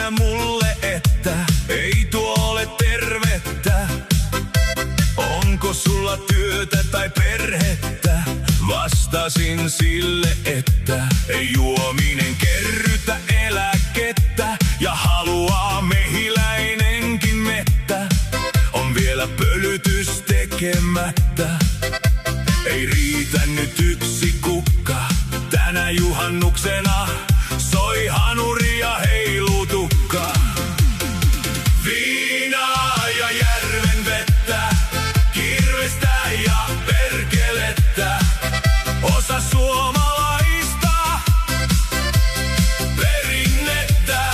sä mulle, että ei tuo ole tervettä? Onko sulla työtä tai perhettä? Vastasin sille, että ei juominen kerrytä eläkettä, ja haluaa mehiläinenkin mettä. On vielä pölytys tekemättä. Ei riitä nyt yksi kukka. Tänä juhannuksena soi hanuri ja heiluu tukka. Viinaa ja järven vettä, kirvestä ja perkelettä. Osa suomalaista perinnettä.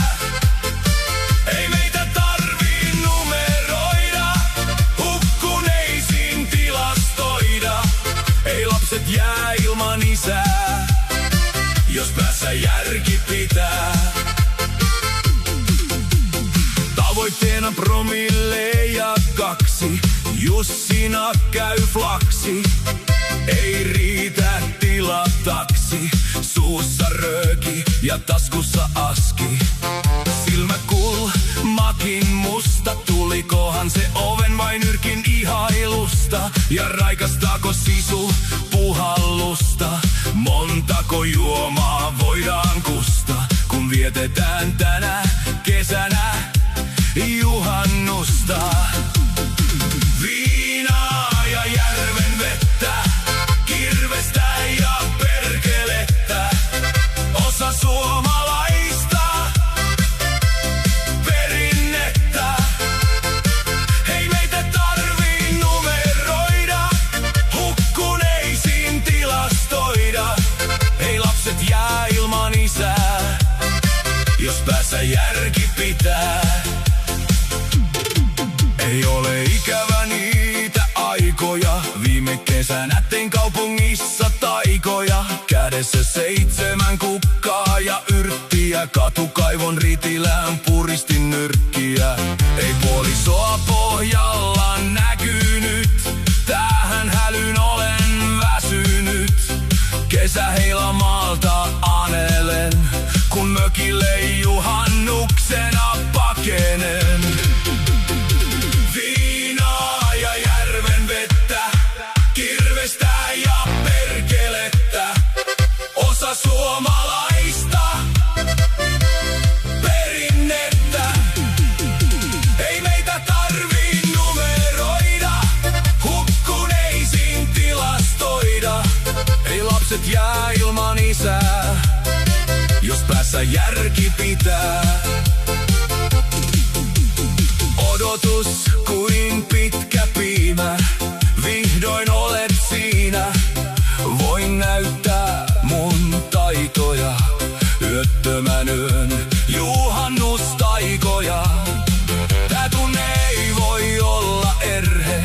Ei meitä tarvii numeroida, hukkuneisiin tilastoida. Ei lapset jää ilman isää, jos päässä järki pitää. Tavoitteena promille ja 2, Jussina käy flaksi. Ei riitä tilataksi, suussa rööki ja taskussa aski. Silmäkulmakin musta, tulikohan se oven vai nyrkin ihailusta? Ja raikastaako sisu puhallusta? Montako juomaa voidaan kusta, kun vietetään tänä kesänä juhannusta? Viinaa ja järven vettä, kirvestä ja perkelettä. Osa suomalaista perinnettä. Ei meitä tarvii numeroida, hukkuneisiin tilastoida. Ei lapset jää ilman isää, jos päässä järki pitää. Ei ole ikävä niitä aikoja, viime kesänä tein kaupungissa taikoja. Kädessä 7 kukkaa ja yrttiä, katukaivon ritilään puristin nyrkkiä. Ei puolisoa pohjalla näkynyt, tähän hälyyn olen väsynyt. Kesäheilamaalta anelen, kun mökille juhannuksena pakenen. Viinaa ja järven vettä, kirvestä ja perkelettä. Osa suomalaista perinnettä. Ei meitä tarvii numeroida, hukkuneisiin tilastoida. Ei lapset jää ilman isää, jos päässä järki pitää. Odotus kuin pitkä piimä, vihdoin olet siinä. Voin näyttää mun taitoja, yöttömän yön juhannustaikoja. Tää tunne ei voi olla erhe,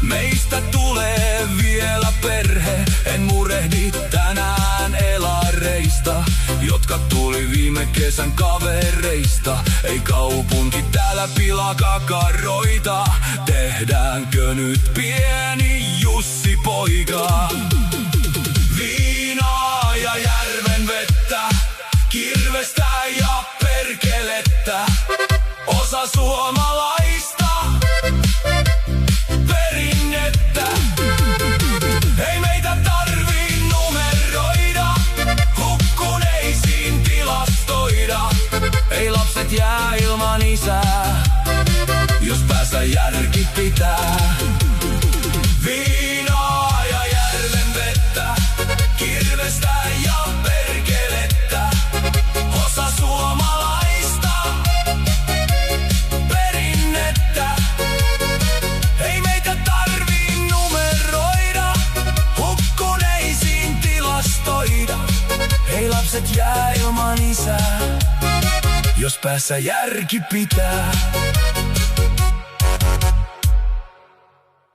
meistä tulee vielä perhe. En murehdi tänään elareista, jotka tuli viime kesän kavereista. Ei kaupunki täällä pilaa kakaroita, tehdäänkö nyt pieni Jussi-poika? Viinaa ja järven vettä, kirvestä ja perkelettä. Osa suomalaista perinnettä. Ei meitä tarvii numeroida, hukkuneisiin tilastoida. Ei lapset jää ilman isää, jos päässä järki pitää. Viinaa ja järven vettä, kirvestä ja perkelettä. Osa suomalaista perinnettä. Ei meitä tarvii numeroida, hukkuneisiin tilastoida. Ei lapset jää ilman isää, jos päässä järki pitää.